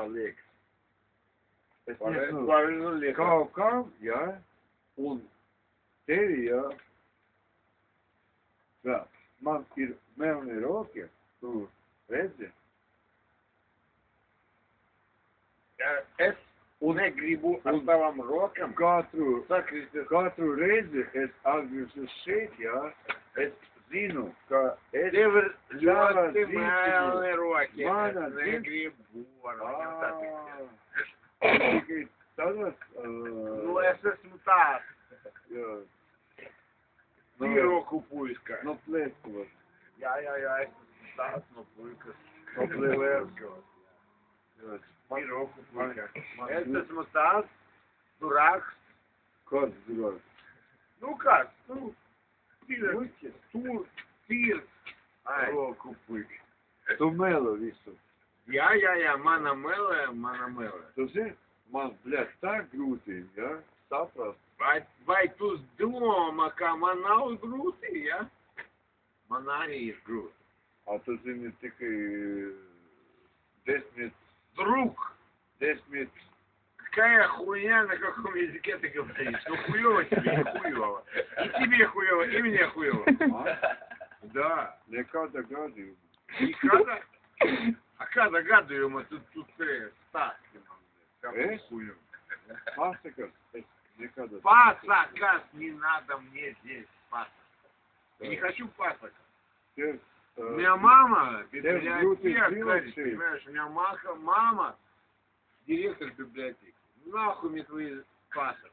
Alex. Правильно, Kā, ja? Un tevi, ja? Tā, man ir melni roki, tu redzi? Es negribu ar tavam rokam sakrities. Katru reizi es atgriežos šeit, ja? Es zinu, ka es Tev ir ļoti dzīvību- melni roki. Mana Es negribu ar viņam satikties. Tikai tagad, Nu, es esmu tāds. jā. Pīroku puiska. No Pleskavas. Jā, es esmu tāds no puikas. No Pleskavas. Pīroku puiska. Es esmu tāds durāks. Kāds durāks? Nu kāds, tu tīrs. Roku puika. Tu melo visu. Jā, mana mele. Tu zini, man, bļet, tā grūti, ja? Saprast. Vai tu domā, ka man nav grūti, ja? Man arī ir grūti. A tu zini tikai 10. Друг, 10. какая хуйня, на каком языке ты говоришь? Ну хуёво тебе, и хуёво. И тебе хуёво, и мне хуёво. Да. Nekāda gadījuma. И когда? А когда гадуем, тут ставки нам. Es? Хуёво. Pasakas, es nekāda. Пасакас, не надо мне здесь пасак. Я не хочу пасак. Tev, У меня мама библиотека, библиотека. понимаешь, у меня мама директор библиотеки. Нахуй мне твои пасок.